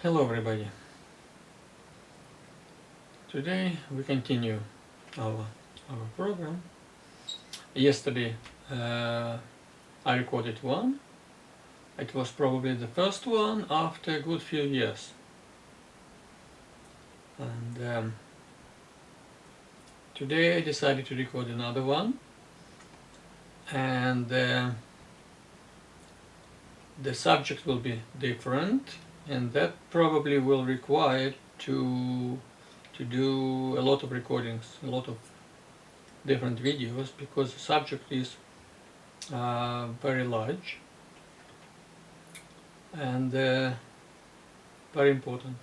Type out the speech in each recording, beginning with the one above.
Hello everybody. Today we continue our program. Yesterday I recorded one. It was probably the first one after a good few years. And today I decided to record another one. And the subject will be different, and that probably will require to do a lot of recordings, a lot of different videos, because the subject is very large and very important.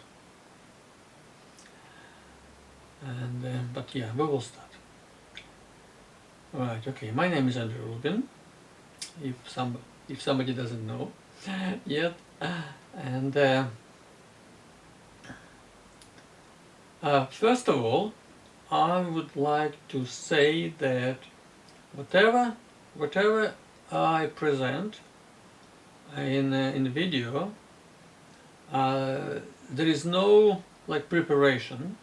And but yeah, we will start. Right. Okay. My name is Andrew Rubin. If somebody doesn't know yet, and first of all, I would like to say that whatever I present in the video, there is no preparation.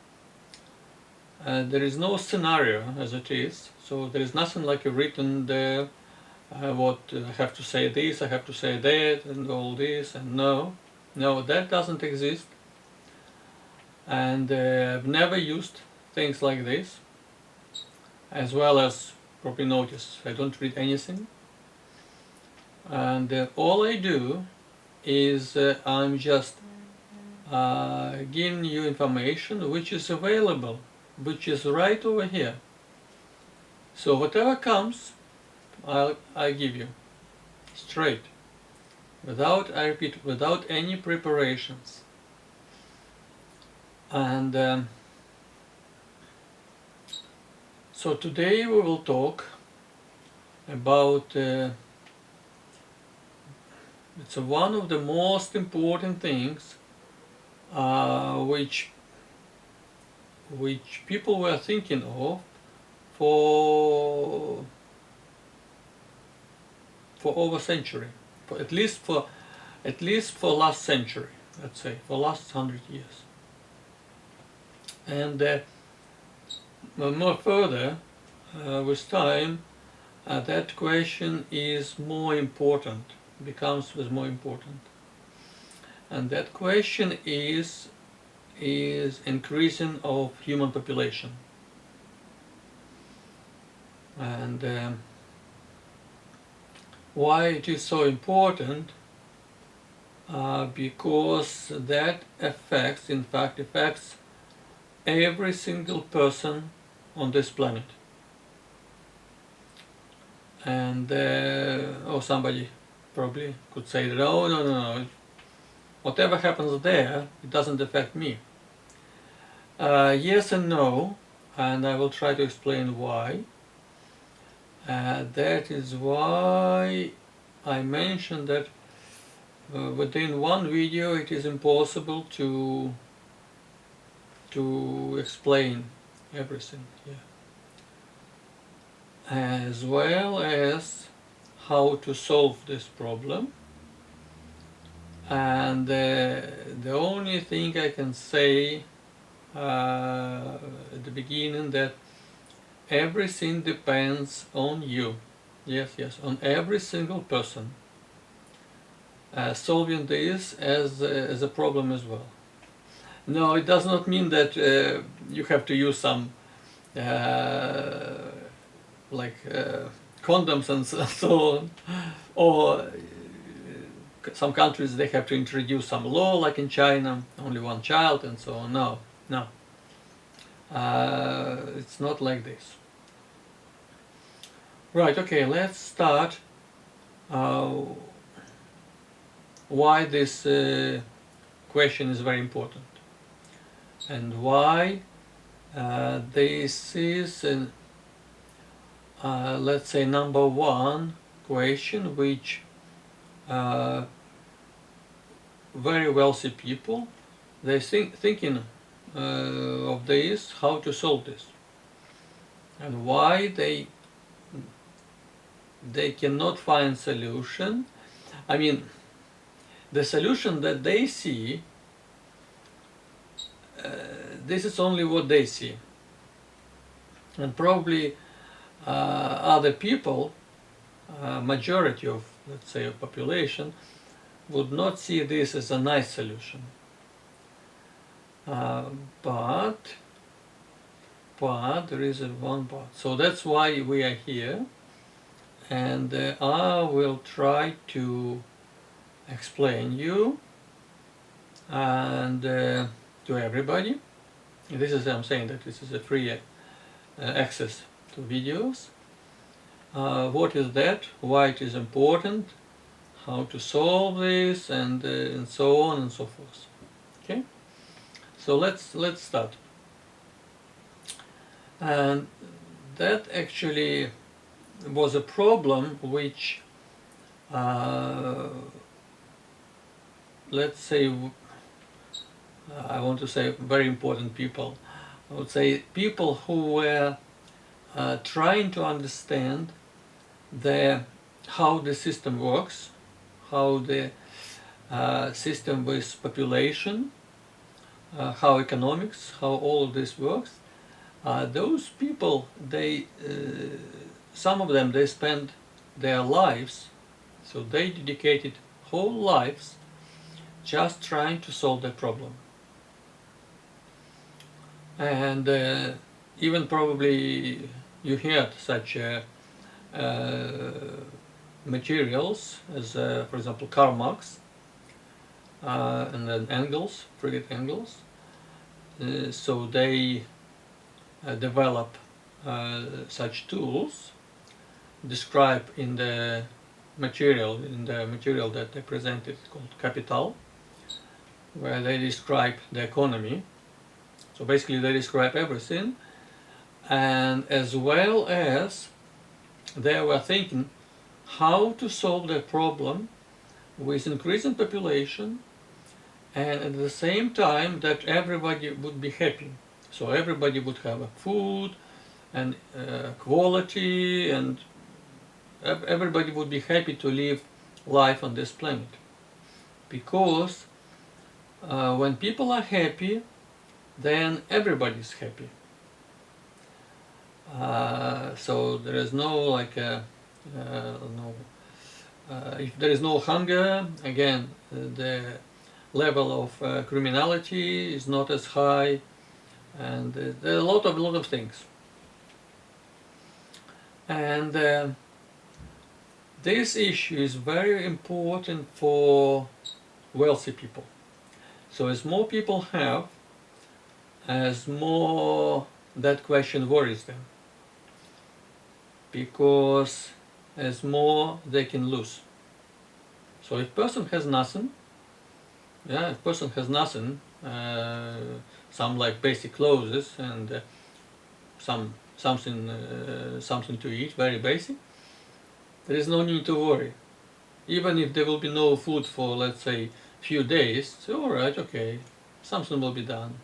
There is no scenario as it is, so there is nothing like a written there. What I have to say this, I have to say that, and all this, and no, that doesn't exist. And I've never used things like this. As well as probably notice, I don't read anything. And all I do is I'm just giving you information which is available, which is right over here. So whatever comes, I give you straight, without, I repeat, without any preparations. And so today we will talk about it's one of the most important things which people were thinking of for over a century, at least for last century, let's say, for last 100 years. And more further, with time, that question is more important, becomes more important. And that question is increasing of human population. And why it is so important? Because that affects every single person on this planet. And somebody probably could say that, no, whatever happens there, it doesn't affect me. Yes and no, and I will try to explain why. That is why I mentioned that within one video it is impossible to explain everything here, as well as how to solve this problem. And the only thing I can say at the beginning, that everything depends on you. Yes, on every single person solving this as a problem as well. No, it does not mean that you have to use some condoms and so on, or some countries they have to introduce some law, like in China, only one child and so on. No, it's not like this. Right, okay, let's start why this question is very important, and why this is let's say number one question which very wealthy people, they thinking of this, how to solve this, and why they cannot find solution. I mean, the solution that they see this is only what they see. And probably other people, majority of, let's say, of population, would not see this as a nice solution. But there is one part. So that's why we are here, and I will try to explain you and to everybody. This is, I'm saying that this is a free access to videos. What is that? Why it is important? How to solve this, and so on and so forth. Okay. So let's start. And that actually was a problem which, let's say, I want to say very important people. I would say people who were trying to understand how the system works, how the system with population, how economics, how all of this works. Those people, some of them, they spend their lives, so they dedicated whole lives just trying to solve that problem. And even probably you heard such materials as, for example, Karl Marx and then Engels, Friedrich Engels. So they develop such tools described in the material that they presented called Capital, where they describe the economy. So basically they describe everything, and as well as they were thinking how to solve the problem with increasing population, and at the same time that everybody would be happy. So everybody would have food and quality, and everybody would be happy to live life on this planet. Because when people are happy, then everybody is happy. So there is no like if there is no hunger, again the level of criminality is not as high, and there are a lot of things. And this issue is very important for wealthy people. So as more people have, as more that question worries them, because as more they can lose. So if person has nothing, if person has nothing, some like basic clothes and something to eat, very basic, there is no need to worry. Even if there will be no food for, let's say, few days, so alright, okay, something will be done.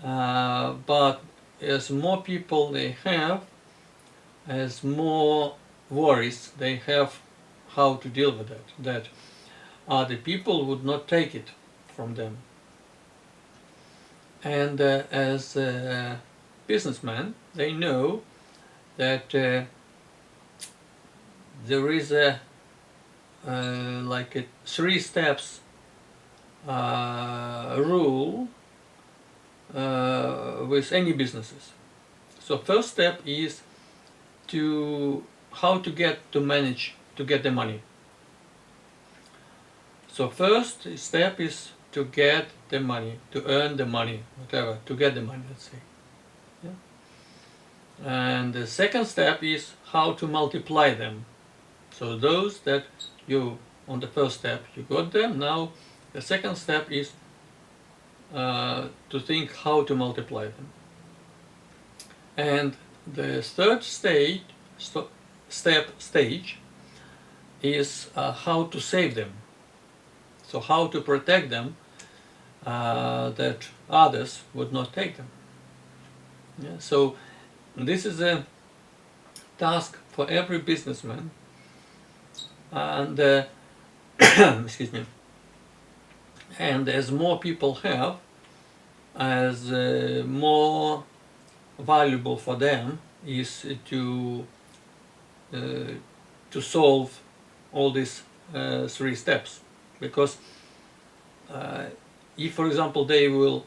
But as more people they have, as more worries they have how to deal with that other people would not take it from them. And as businessmen, they know that there is like a 3 steps rule with any businesses. So first step is how to manage to get the money. So first step is to get the money, to earn the money, whatever, to get the money, let's say. Yeah? And the second step is how to multiply them. So those that on the first step you got them, now the second step is to think how to multiply them. And the third stage is how to save them. So how to protect them that others would not take them. Yeah? So this is a task for every businessman, and excuse me. And as more people have, as more valuable for them is to solve all these three steps, because if, for example, they will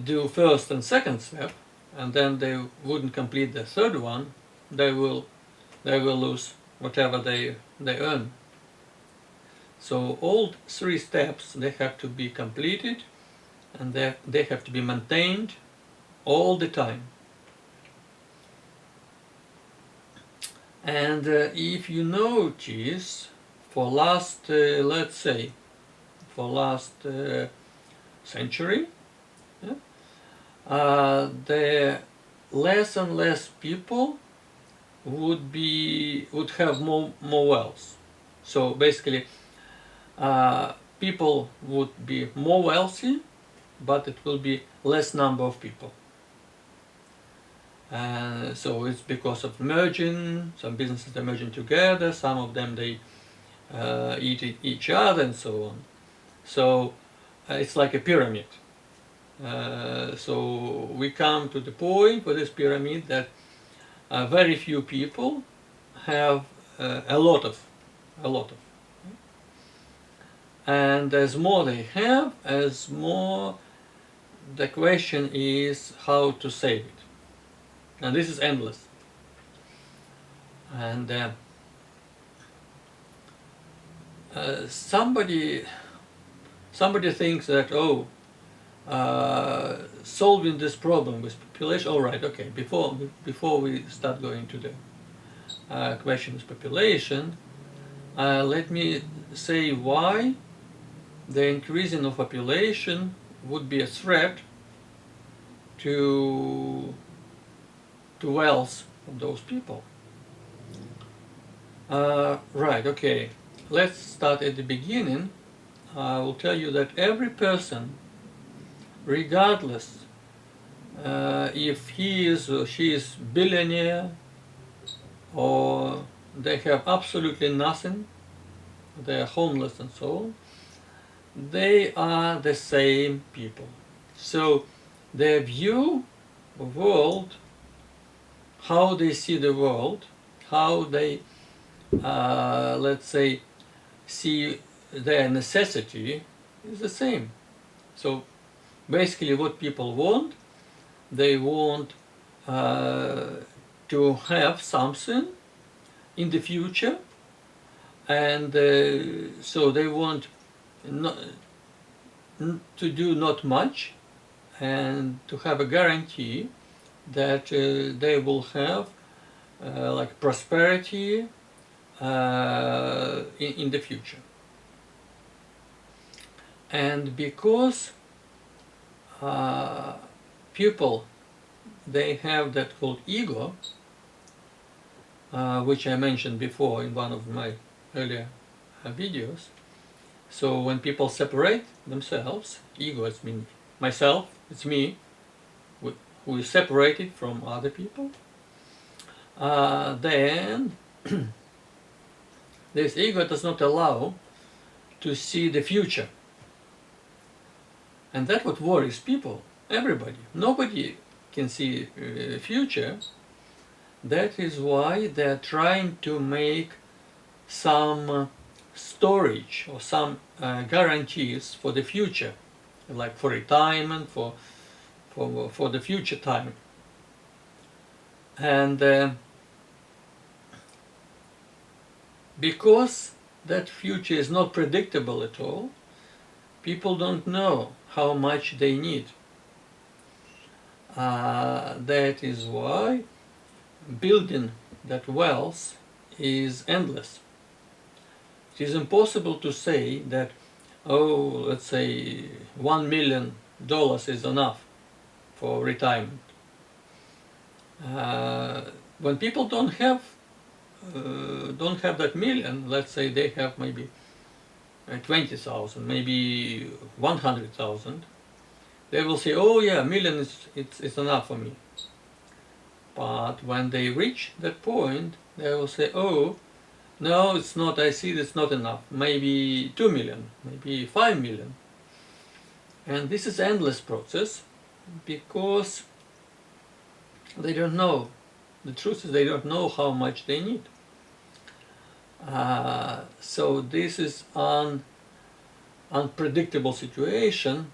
do first and second step, and then they wouldn't complete the third one, they will lose whatever they earn. So all three steps, they have to be completed, and they have to be maintained all the time. And if you notice, for last, let's say, for last century, yeah, the less and less people would have more wealth. So basically, people would be more wealthy, but it will be less number of people. So it's because of merging. Some businesses are merging together. Some of them they eat each other and so on. So it's like a pyramid. So we come to the point for this pyramid that very few people have a lot of. And as more they have, as more the question is how to save it. And this is endless. And somebody thinks that, solving this problem with population, all right, okay, before we start going to the question of population, let me say why the increasing of population would be a threat to wealth of those people. Right, okay. Let's start at the beginning. I will tell you that every person, regardless if he is or she is billionaire or they have absolutely nothing, they are homeless and so on, they are the same people. So their view of the world, how they see the world, how they, let's say, see their necessity is the same. So basically what people want, they want to have something in the future, and so they want to do not much and to have a guarantee that they will have like prosperity in the future. And because people, they have that called ego, which I mentioned before in one of my earlier videos. So when people separate themselves, ego is me, myself, it's me, who is separated from other people, then this ego does not allow to see the future. And that's what worries people, everybody. Nobody can see the future. That is why they're trying to make some storage or some guarantees for the future, like for retirement, for the future time. And because that future is not predictable at all, people don't know how much they need. That is why building that wealth is endless. It is impossible to say that, let's say $1 million is enough for retirement. When people don't have that million, let's say they have maybe 20,000, maybe 100,000, they will say, oh yeah, $1 million it's enough for me. But when they reach that point, they will say, oh, no, it's not, I see it's not enough, maybe 2 million, maybe 5 million. And this is endless process, Because they don't know. The truth is they don't know how much they need. So this is an unpredictable situation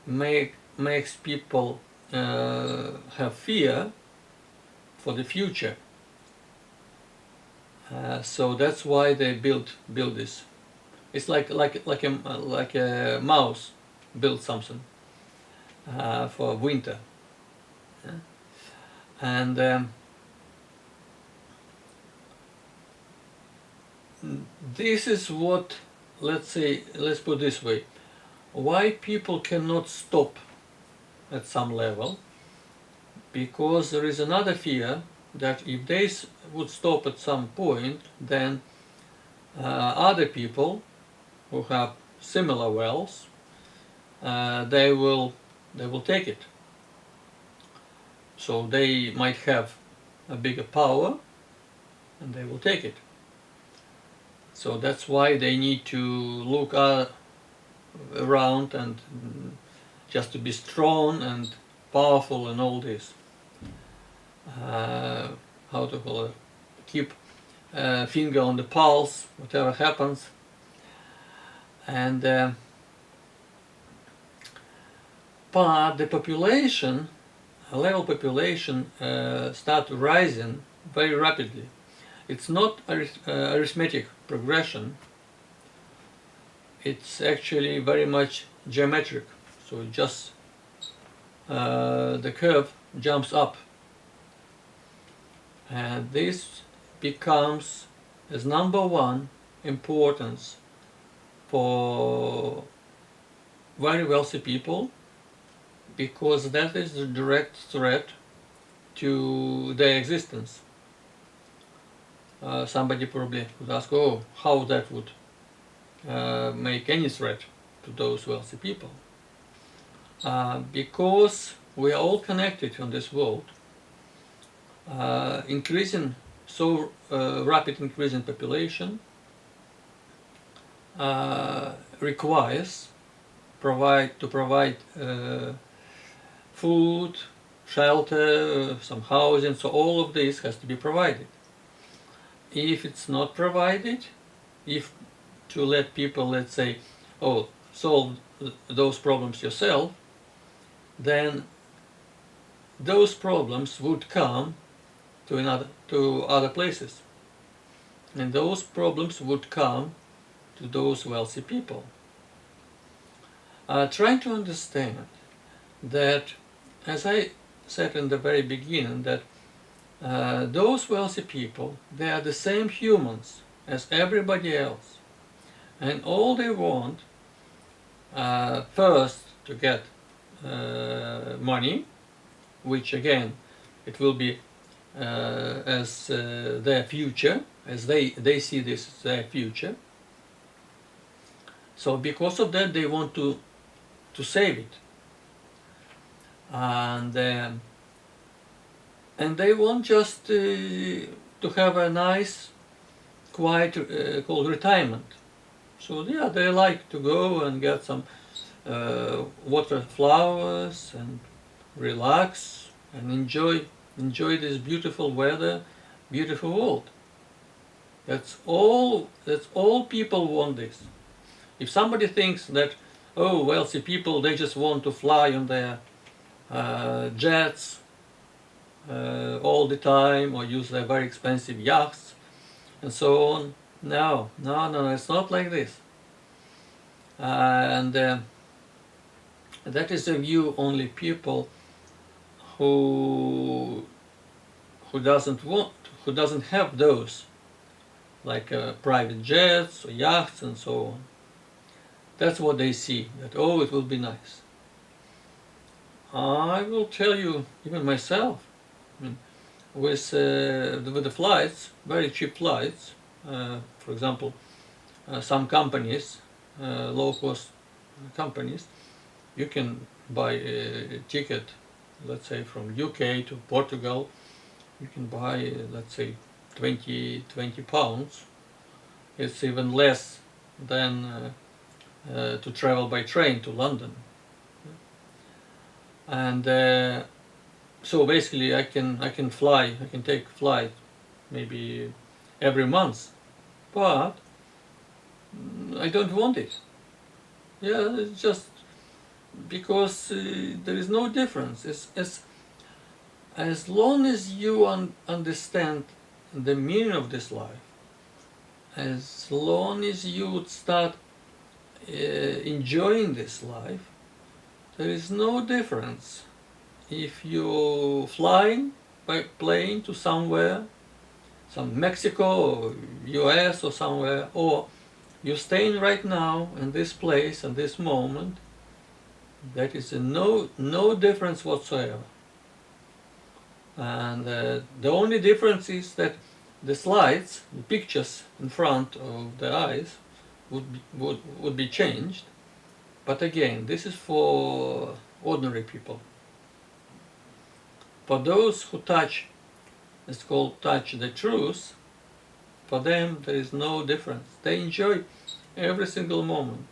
makes people have fear for the future. So that's why they build this. It's like a mouse build something for winter. Yeah? And this is what, let's put this way, why people cannot stop at some level, because there is another fear that if they would stop at some point, then other people who have similar wealth, they will take it. So they might have a bigger power and they will take it. So that's why they need to look around and just to be strong and powerful and all this. How to call it? Keep finger on the pulse, whatever happens. And but the population, level population, start rising very rapidly. It's not arithmetic progression. It's actually very much geometric. So it just the curve jumps up, and this becomes as number one importance for very wealthy people, because that is the direct threat to their existence. Somebody probably would ask, oh, how that would make any threat to those wealthy people. Because we are all connected on this world, rapid increase in population requires to provide food, shelter, some housing, so all of this has to be provided. If it's not provided, if to let people, let's say, oh, solve those problems yourself, then those problems would come to other places, and those problems would come to those wealthy people. Trying to understand that, as I said in the very beginning, that those wealthy people, they are the same humans as everybody else, and all they want first to get money, which again it will be as their future, as they see this as their future. So because of that they want to save it, and they want just to have a nice quiet called retirement. So yeah, they like to go and get some water flowers and relax and enjoy this beautiful weather, beautiful world. That's all people want this. If somebody thinks that, oh, wealthy people, they just want to fly on their jets all the time, or use their very expensive yachts and so on. No, it's not like this. And that is a view only people who doesn't have those, like private jets or yachts and so on. That's what they see, that, oh, it will be nice. I will tell you, even myself, I mean, with the flights, very cheap flights, for example, some companies, low-cost companies, you can buy a ticket, let's say from UK to Portugal, you can buy, let's say, 20 pounds. It's even less than to travel by train to London. And so basically I can fly, I can take flight maybe every month, but I don't want it. Yeah, it's just because there is no difference. As long as you understand the meaning of this life, as long as you start enjoying this life, there is no difference if you flying by plane to somewhere, some Mexico or US or somewhere, or you're staying right now in this place and this moment. That is no difference whatsoever. And the only difference is that the slides, the pictures in front of the eyes would be changed. But again, this is for ordinary people. For those who touch, it's called touch the truth, for them there is no difference. They enjoy every single moment.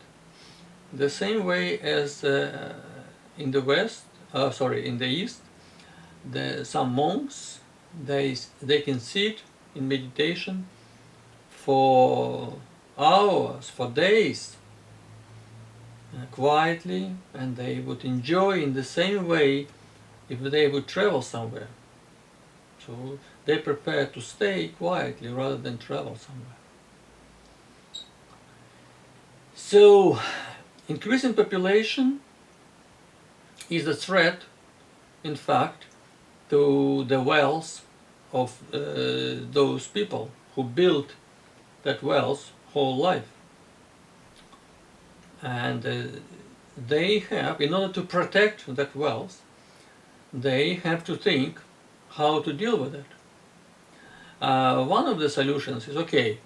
The same way as in the West, in the East, some monks, they can sit in meditation for hours, for days, quietly, and they would enjoy in the same way if they would travel somewhere. So they prefer to stay quietly rather than travel somewhere. So increasing population is a threat, in fact, to the wealth of those people who built that wealth whole life. And they have, in order to protect that wealth, they have to think how to deal with it. One of the solutions is, okay,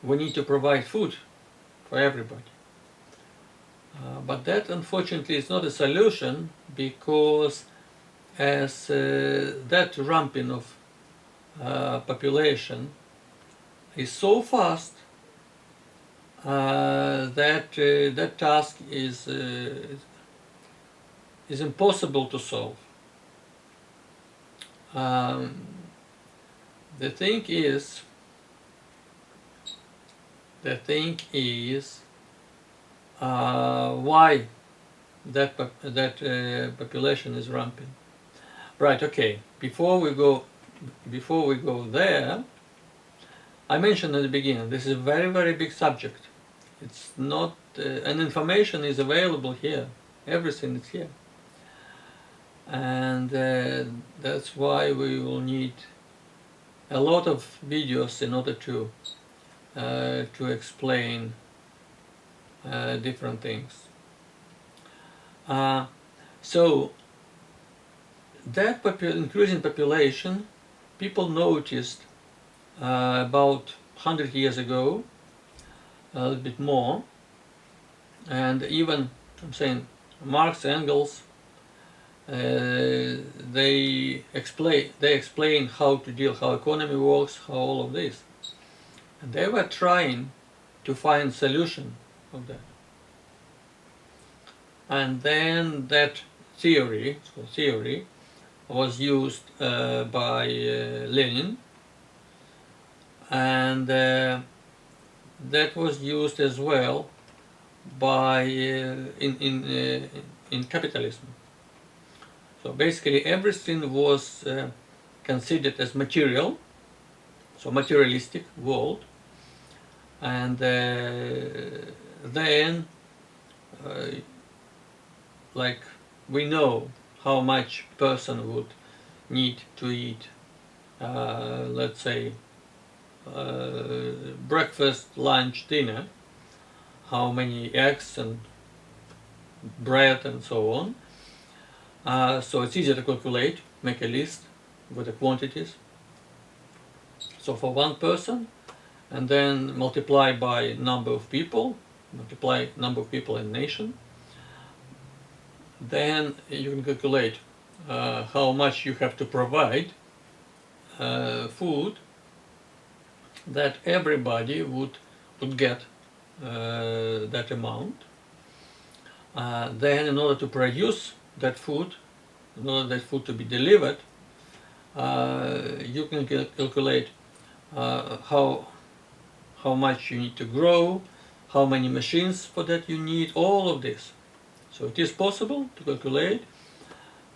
we need to provide food for everybody. But that unfortunately is not a solution, because as that ramping of population is so fast that task is impossible to solve. The thing is why that population is ramping. Right. Okay. Before we go there, I mentioned at the beginning, this is a very, very big subject. It's not, and information is available here. Everything is here. And that's why we will need a lot of videos in order to explain different things. So that increasing population, people noticed about 100 years ago, a little bit more, and even, I'm saying, Marx, Engels, they explain how to deal, how economy works, how all of this, and they were trying to find solution of that. And then that theory, was used by Lenin, and that was used as well by in capitalism. So basically everything was considered as material, so materialistic world, and then like we know how much person would need to eat, let's say breakfast, lunch, dinner, how many eggs and bread and so on. So it's easy to calculate, make a list with the quantities. So for one person, and then multiply by number of people, multiply number of people in nation, then you can calculate how much you have to provide food that everybody would get that amount. Then in order to produce that food, in order that food to be delivered, you can calculate how much you need to grow, how many machines for that you need, all of this. So it is possible to calculate,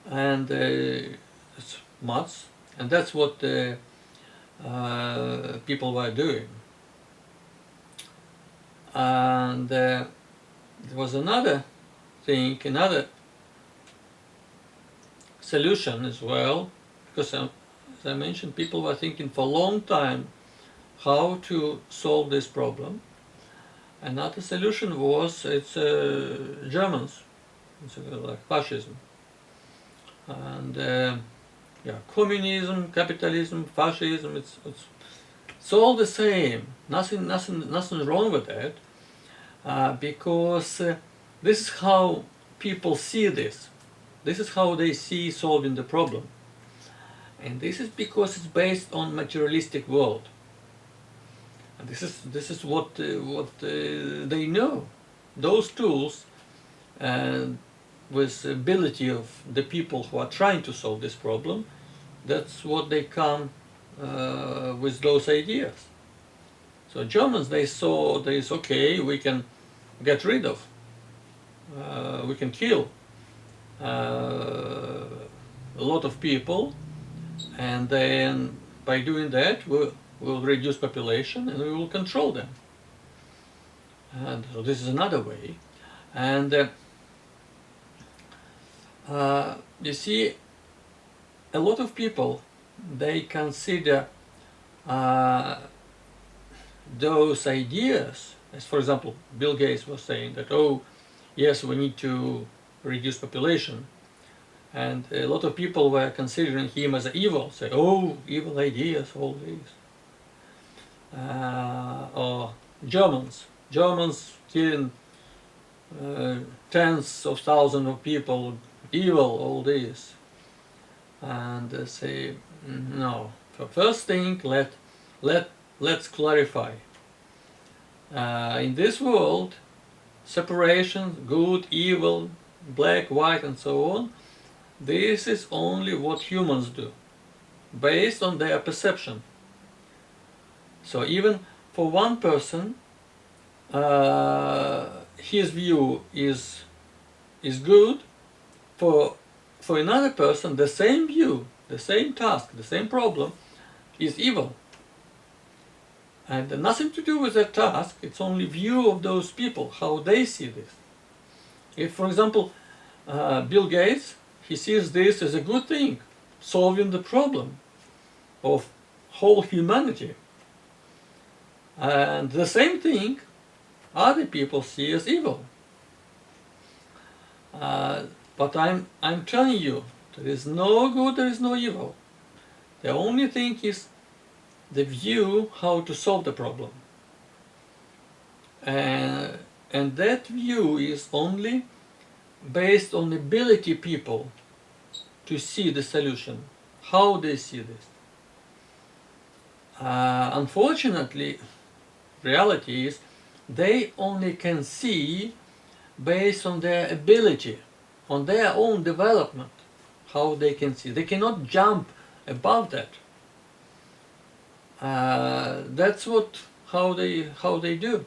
and it's maths, and that's what people were doing. And there was another thing, another solution as well, because as I mentioned, people were thinking for a long time how to solve this problem. Another solution was Germans, it's like fascism, and yeah, communism, capitalism, fascism. It's all the same. Nothing wrong with that, because this is how people see this. This is how they see solving the problem, and this is because it's based on materialistic world. And this is what they know. Those tools, with the ability of the people who are trying to solve this problem, that's what they come with those ideas. So Germans, they saw this, okay, we can get rid of, we can kill a lot of people, and then by doing that we'll reduce population and we will control them. And so this is another way. And you see, a lot of people, they consider those ideas, as for example, Bill Gates was saying that, oh, yes, we need to reduce population. And a lot of people were considering him as evil, say, oh, evil ideas, all these. Or Germans killing tens of thousands of people, evil, all this. And say, no. So first thing, let's clarify. In this world, separation, good, evil, black, white, and so on, this is only what humans do, based on their perception. So even for one person, his view is good. For another person, the same view, the same task, the same problem is evil. And nothing to do with that task, it's only view of those people, how they see this. If, for example, Bill Gates, he sees this as a good thing, solving the problem of whole humanity. And the same thing other people see as evil. But I'm telling you, there is no good, there is no evil. The only thing is the view how to solve the problem. And that view is only based on the ability people to see the solution, how they see this. Unfortunately, reality is they only can see based on their ability, on their own development, how they can see. They cannot jump above that. That's how they do.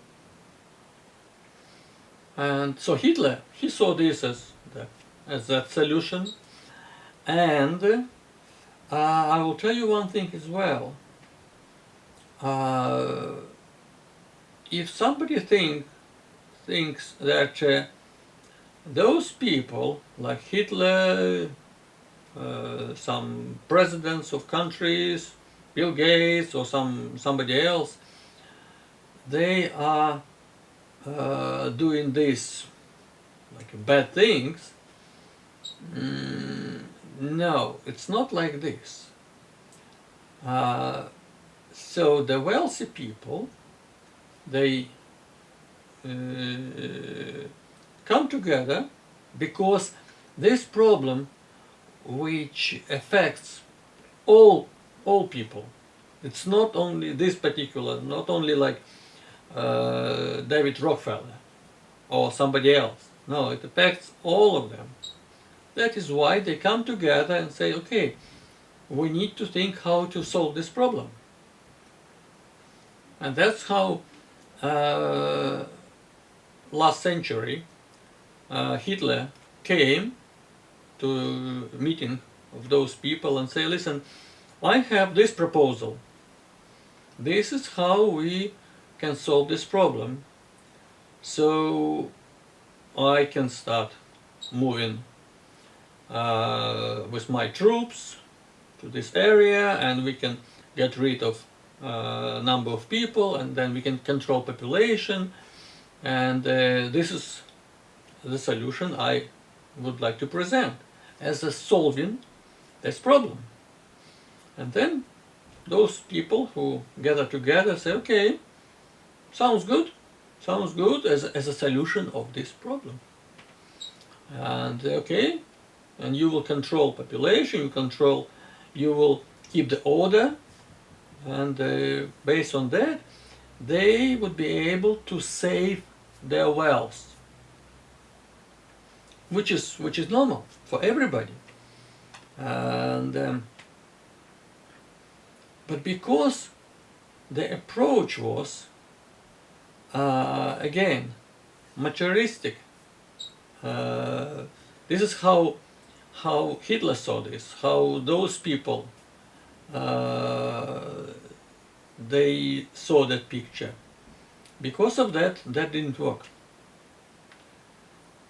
And so Hitler, he saw this as that solution. And I will tell you one thing as well. If somebody thinks that those people, like Hitler, some presidents of countries, Bill Gates, or somebody else, they are doing this like bad things. No, it's not like this. So the wealthy people, they come together because this problem, which affects all people, it's not only this particular, not only like David Rockefeller or somebody else. No, it affects all of them. that is why they come together and say, okay, we need to think how to solve this problem. And that's how last century Hitler came to a meeting of those people and say, listen, I have this proposal. This is how we can solve this problem. So I can start moving with my troops to this area, and we can get rid of number of people, and then we can control population, and this is the solution I would like to present as a solving this problem. And then those people who gather together say, okay, sounds good as a solution of this problem. And okay, and you will control population, you will keep the order, and based on that, they would be able to save their wealth, which is normal for everybody. And but because the approach was again materialistic, this is how Hitler saw this, how those people they saw that picture. Because of that didn't work.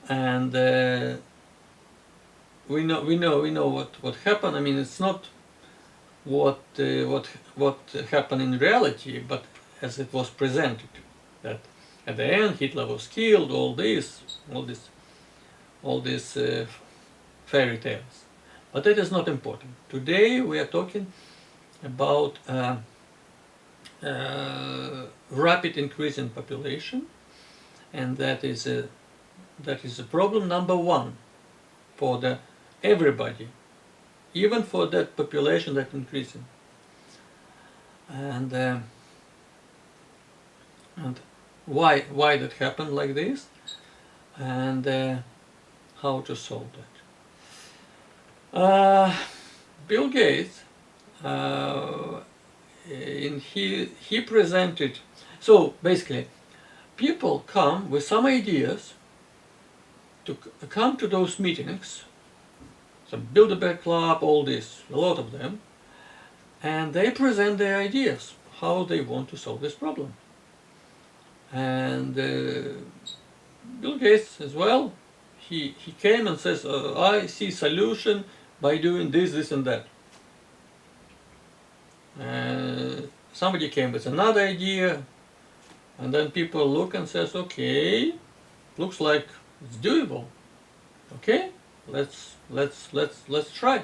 And we know what happened. I mean, it's not what happened in reality, but as it was presented, that at the end Hitler was killed. All these fairy tales. But that is not important. Today we are talking about rapid increase in population, and that is a problem number one for everybody, even for that population that's increasing. And why that happened like this, and how to solve that. Bill Gates, he presented, so basically people come with some ideas to come to those meetings, so Bilderberg Club, all this, a lot of them, and they present their ideas, how they want to solve this problem. And Bill Gates as well, he came and says, I see solution by doing this and that. Somebody came with another idea, and then people look and says, okay, looks like it's doable. Okay, let's try.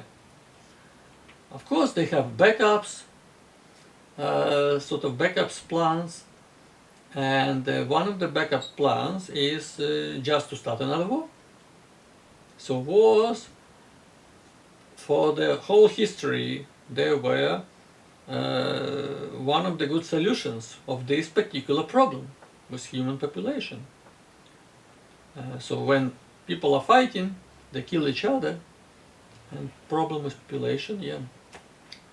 Of course, they have backups, sort of backups plans, and one of the backup plans is just to start another war. So wars, for the whole history, they were one of the good solutions of this particular problem with human population. So when people are fighting, they kill each other, and problem with population, yeah,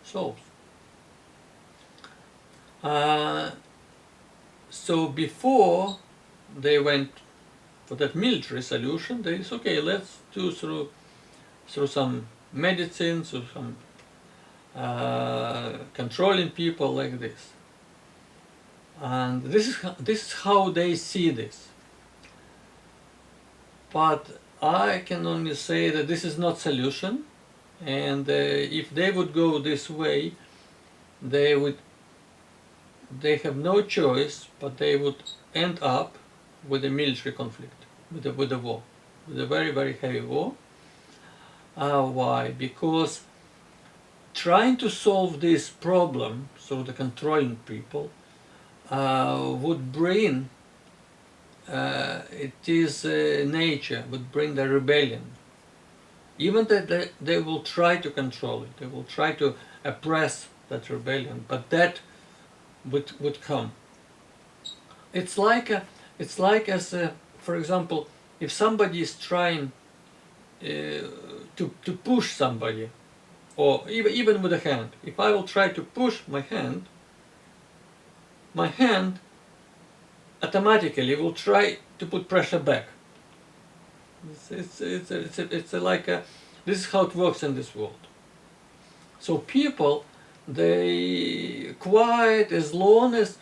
solves. So before they went for that military solution, they said, okay, let's do through some medicine, through some controlling people like this. And this is how they see this. But I can only say that this is not solution, and if they would go this way, they have no choice, but they would end up with a military conflict, with a war, with a very, very heavy war. Why? Because trying to solve this problem through the controlling people would bring, it is nature, would bring the rebellion. Even that they will try to control it, they will try to oppress that rebellion, but that would come. It's like as for example, if somebody is trying to push somebody, or even with a hand. If I will try to push my hand automatically will try to put pressure back. It's like a, this is how it works in this world. So people, they quiet as long as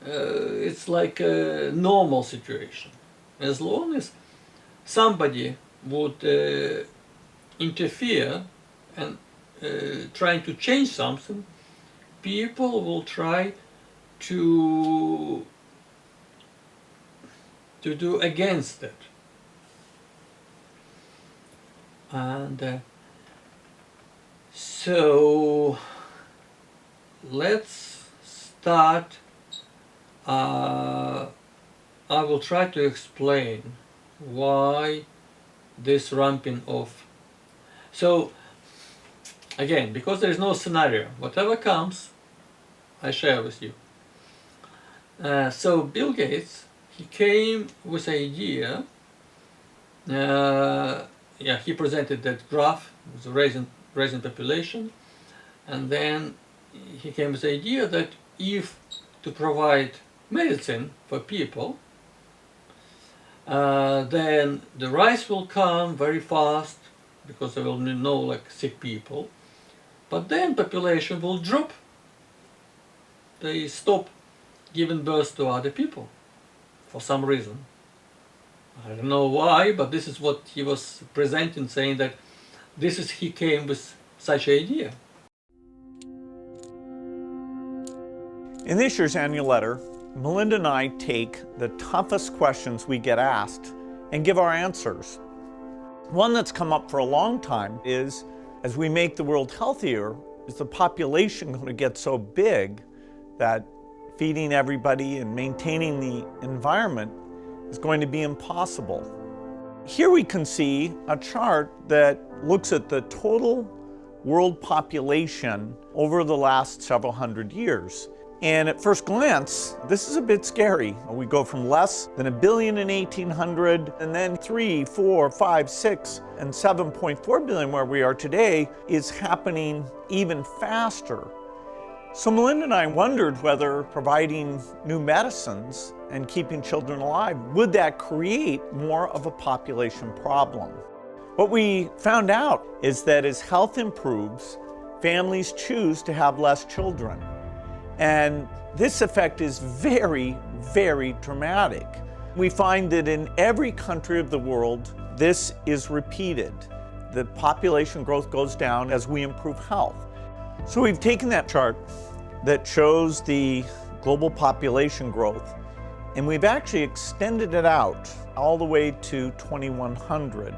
it's like a normal situation. As long as somebody would interfere and trying to change something, people will try to do against it. And so let's start. I will try to explain why this ramping off. So again, because there is no scenario, whatever comes, I share with you. So Bill Gates, he came with an idea. He presented that graph with the rising population, and then he came with the idea that if to provide medicine for people, then the rise will come very fast because there will be no like sick people, but then population will drop. They stop giving birth to other people for some reason. I don't know why, but this is what he was presenting, saying that he came with such an idea. In this year's annual letter, Melinda and I take the toughest questions we get asked and give our answers. One that's come up for a long time is, as we make the world healthier, is the population going to get so big that feeding everybody and maintaining the environment is going to be impossible. Here we can see a chart that looks at the total world population over the last several hundred years. And at first glance, this is a bit scary. We go from less than 1 billion in 1800, and then 3, 4, 5, 6, and 7.4 billion where we are today is happening even faster. So Melinda and I wondered whether providing new medicines and keeping children alive, would that create more of a population problem? What we found out is that as health improves, families choose to have less children. And this effect is very, very dramatic. We find that in every country of the world, this is repeated. The population growth goes down as we improve health. So we've taken that chart that shows the global population growth, and we've actually extended it out all the way to 2100.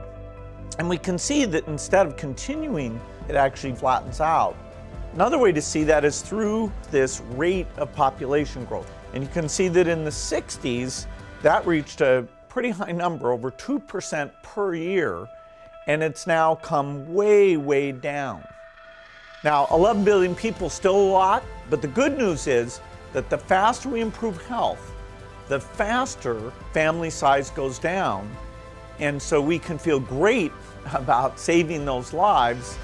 And we can see that instead of continuing, it actually flattens out. Another way to see that is through this rate of population growth. And you can see that in the 60s, that reached a pretty high number, over 2% per year, and it's now come way, way down. Now, 11 billion people, still a lot, but the good news is that the faster we improve health, the faster family size goes down, and so we can feel great about saving those lives.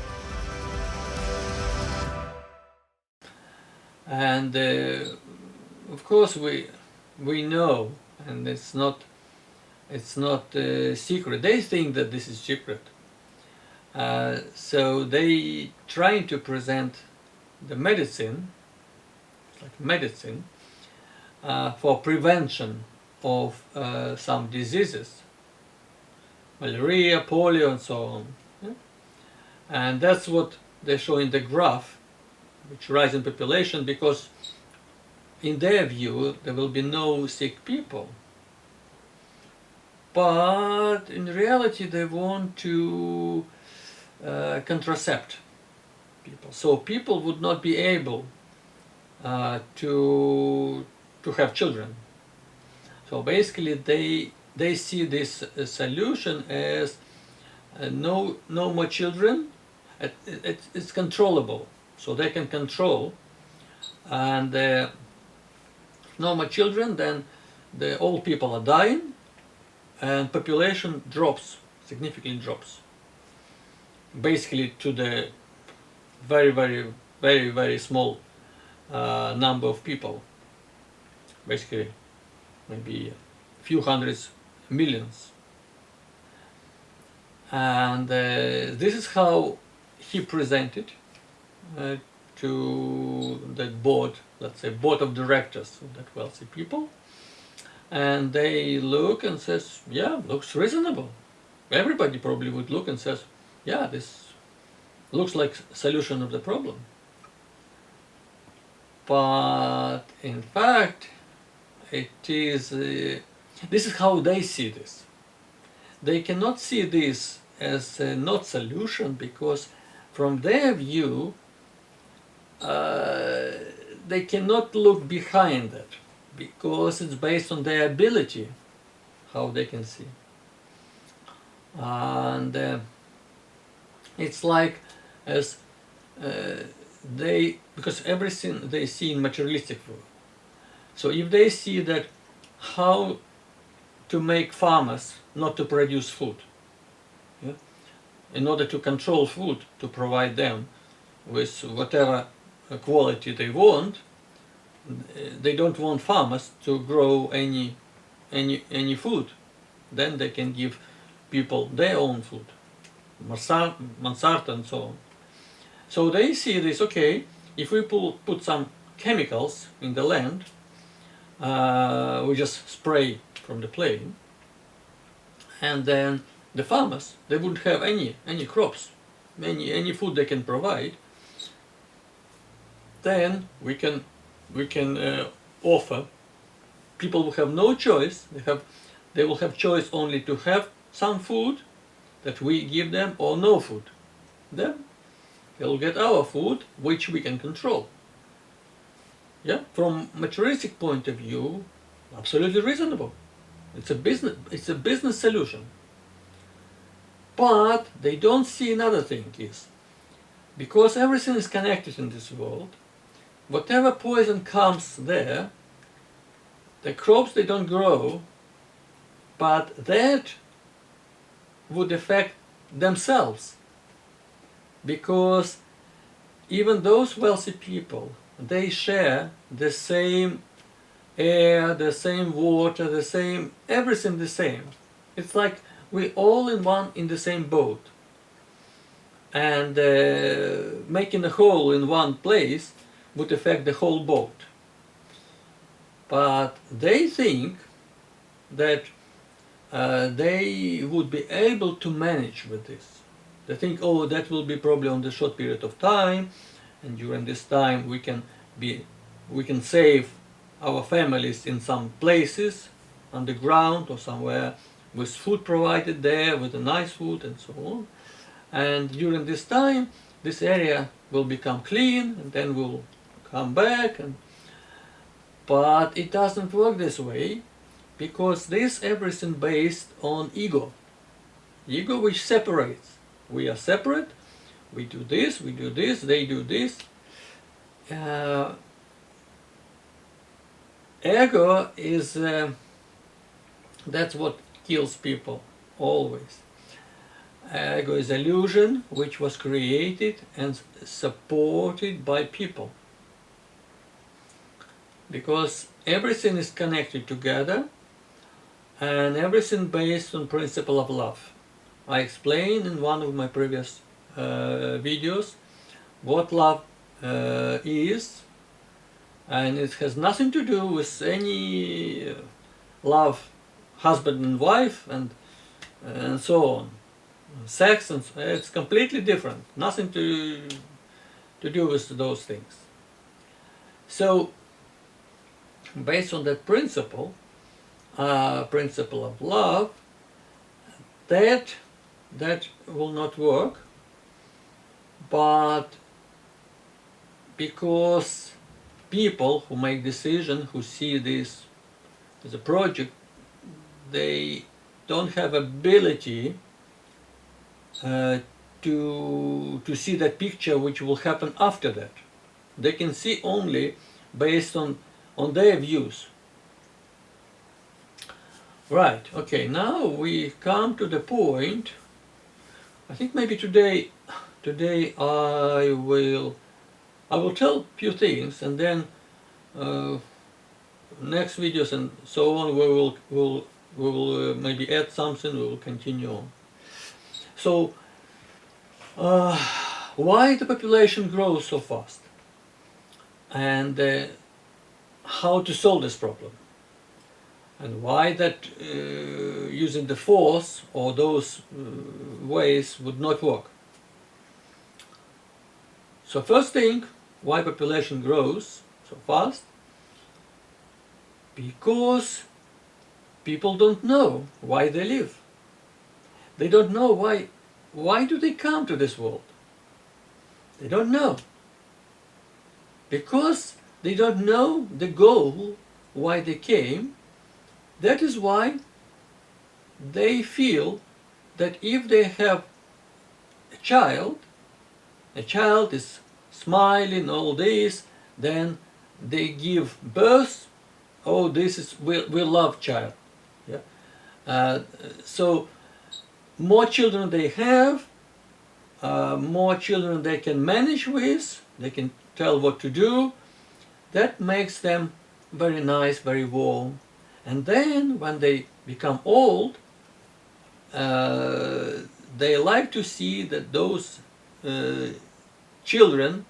And of course we know, and it's not secret. They think that this is secret. So they trying to present the medicine, like medicine, for prevention of some diseases, malaria, polio, and so on. Yeah? And that's what they show in the graph, which rise in population, because in their view there will be no sick people. But in reality they want to contracept people, so people would not be able to have children. So basically they see this solution as no more children. It's controllable, so they can control, and no more children, then the old people are dying and population drops, significantly drops. basically to the very, very, very, very small number of people, basically maybe a few hundreds millions. And this is how he presented to that board, let's say board of directors of that wealthy people. And they look and says, yeah, looks reasonable. Everybody probably would look and says, yeah, this looks like solution of the problem. But in fact, it is, this is how they see this. They cannot see this as a not solution, because from their view, they cannot look behind that, because it's based on their ability, how they can see. And it's like as because everything they see in materialistic world. So if they see that how to make farmers not to produce food, yeah, in order to control food, to provide them with whatever quality they want, they don't want farmers to grow any food. Then they can give people their own food, Monsanto and so on. So they see this, okay, if we put some chemicals in the land, we just spray from the plane, and then the farmers, they wouldn't have any crops, any food they can provide. Then we can offer, people will have no choice, they will have choice only to have some food that we give them or no food. Then they'll get our food, which we can control. Yeah, from materialistic point of view, absolutely reasonable. It's a business solution. But they don't see another thing is, because everything is connected in this world, whatever poison comes there, the crops they don't grow, but that would affect themselves. Because even those wealthy people, they share the same air, the same water, the same, everything the same. It's like we all in the same boat. And making a hole in one place would affect the whole boat. But they think that they would be able to manage with this. They think, oh, that will be probably on the short period of time, and during this time we can save our families in some places on the ground or somewhere with food provided there, with a nice food and so on. And during this time, this area will become clean, and then we'll come back. But it doesn't work this way, because this everything based on ego. Ego which separates. We are separate, we do this, they do this. Ego is, that's what kills people, always. Ego is illusion which was created and supported by people. Because everything is connected together, and everything based on principle of love. I explained in one of my previous videos what love is, and it has nothing to do with any love, husband and wife, and so on. Sex, and it's completely different. Nothing to do with those things. So, based on that principle of love, that will not work. But because people who make decisions, who see this as a project, they don't have ability to see that picture which will happen after that. They can see only based on their views. Right, okay, now we come to the point I think maybe today I will tell a few things, and then next videos and so on we will maybe add something. We will continue on. So why the population grows so fast, and how to solve this problem, and why that using the force or those ways would not work. So first thing, why population grows so fast? Because people don't know why they live. They don't know why do they come to this world. They don't know. Because they don't know the goal, why they came. That is why they feel that if they have a child is smiling, all this, then they give birth. Oh, this is we love child. Yeah. So more children they have, more children they can manage with. They can tell what to do. That makes them very nice, very warm. And then when they become old, they like to see that those children,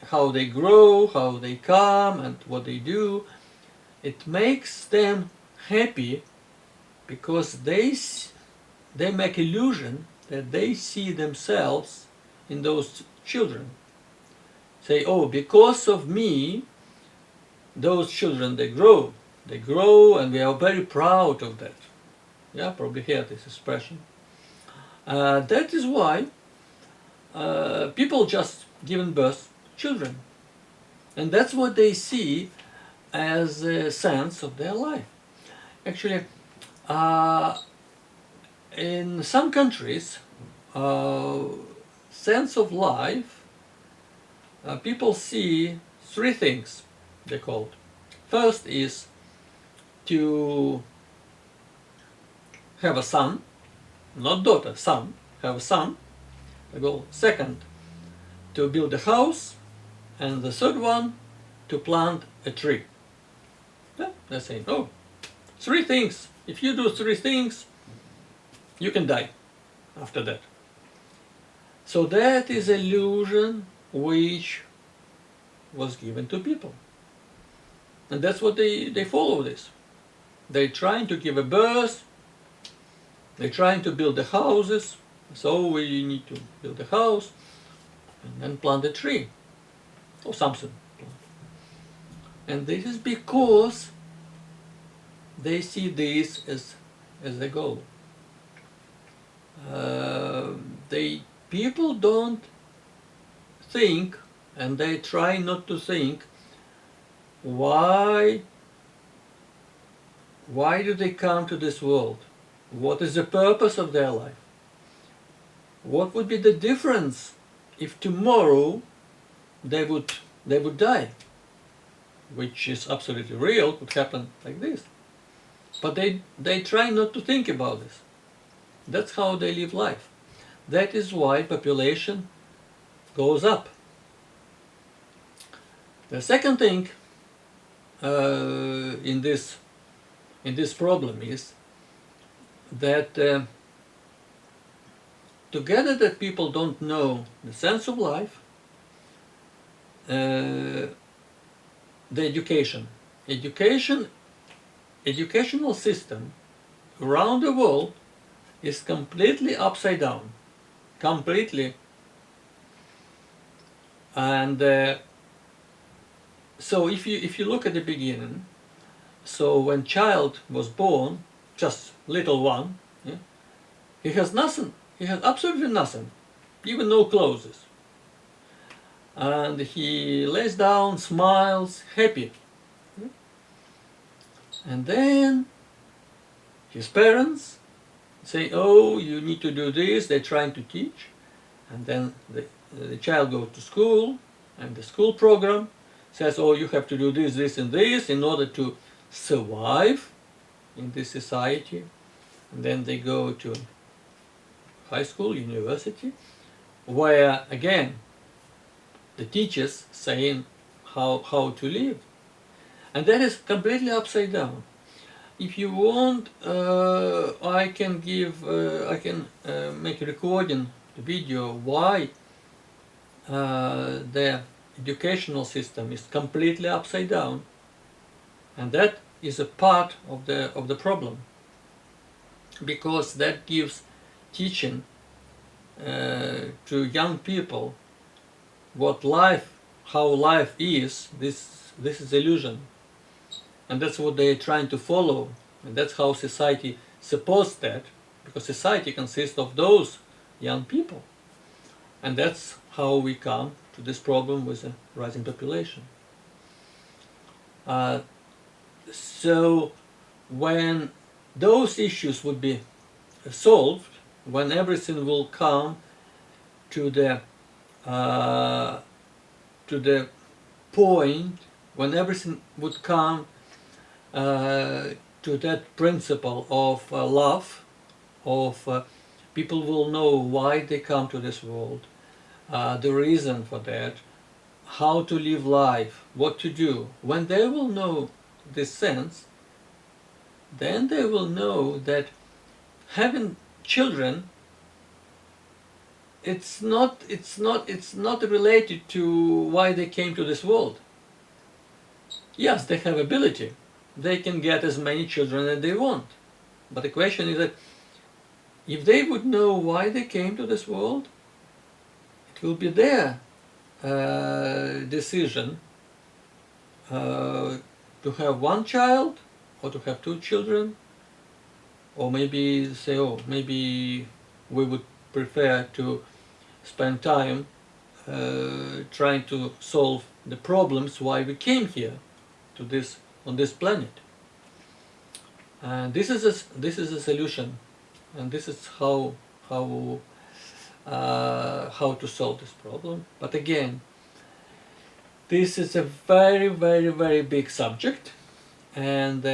how they grow, how they come, and what they do. It makes them happy because they make illusion that they see themselves in those children. Say, oh, because of me, those children they grow, and we are very proud of that. Yeah, probably hear this expression. That is why people just given birth children, and that's what they see as a sense of their life. Actually, in some countries, sense of life, people see three things, they call it. First is to have a son, not daughter, son, have a son. They go second, to build a house, and the third one, to plant a tree. Yeah, they're saying, oh, three things. If you do three things, you can die after that. So that is illusion which was given to people. And that's what they follow this. They're trying to give a birth, they're trying to build the houses, so we need to build a house and then plant a tree or something. And this is because they see this as a goal. People don't think, and they try not to think, why do they come to this world? What is the purpose of their life? What would be the difference if tomorrow they would die? Which is absolutely real, could happen like this. But they try not to think about this. That's how they live life. That is why population goes up. The second thing in this problem is that together that people don't know the sense of life, the educational system around the world is completely upside down, completely. And so if you look at the beginning, so when child was born, just little one, yeah, he has nothing, he has absolutely nothing, even no clothes. And he lays down, smiles, happy. Yeah. And then his parents say, oh, you need to do this, they're trying to teach. And then the child goes to school, and the school program says, oh, you have to do this, this, and this in order to survive in this society. And then they go to high school, university, where again the teachers saying how to live, and that is completely upside down. If you want, I can make a recording, the video, why the educational system is completely upside down, and that is a part of the problem, because that gives teaching to young people how life is. This is illusion, and that's what they're trying to follow, and that's how society supports that, because society consists of those young people, and that's how we come to this problem with a rising population. So when those issues would be solved, when everything will come to the point, when everything would come to that principle of love, of people will know why they come to this world, the reason for that, how to live life, what to do. When they will know this sense, then they will know that having children, it's not related to why they came to this world. Yes, they have ability. They can get as many children as they want. But the question is that if they would know why they came to this world, it will be their decision to have one child or to have two children, or maybe say, oh, maybe we would prefer to spend time trying to solve the problems why we came here to on this planet. And this is a solution, and this is how to solve this problem. But again, this is a very, very, very big subject, and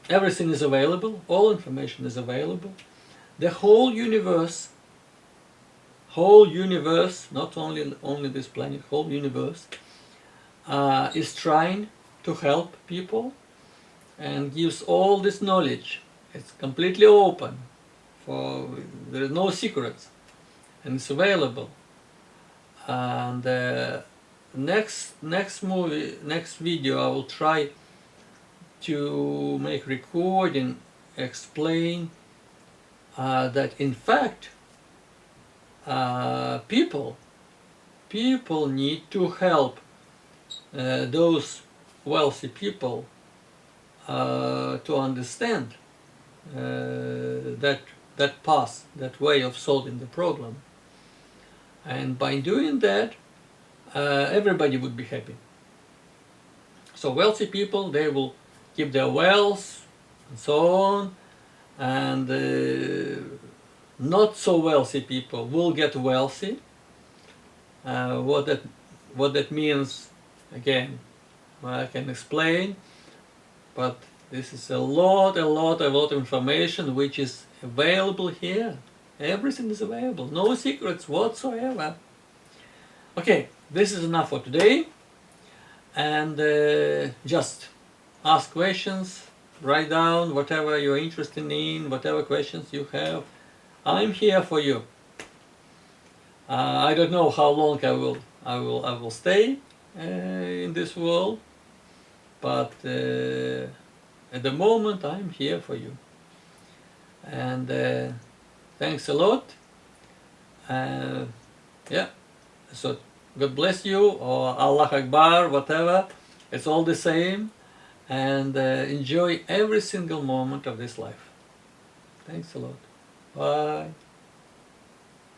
everything is available, all information is available. The whole universe, not only this planet, whole universe is trying to help people and gives all this knowledge. It's completely open, there are no secrets, and it's available. And next video I will try to make recording, explain that in fact people need to help those wealthy people to understand that path, that way of solving the problem. And by doing that, everybody would be happy. So wealthy people, they will keep their wealth and so on, and not so wealthy people will get wealthy. What that means, again, I can explain, but this is a lot of information which is available here. Everything is available, no secrets whatsoever. Okay, this is enough for today, and just ask questions, write down whatever you're interested in, whatever questions you have. I'm here for you. I don't know how long I will stay in this world, but at the moment I'm here for you. And thanks a lot. Yeah, so God bless you, or Allah Akbar, whatever, it's all the same, and enjoy every single moment of this life. Thanks a lot. Bye.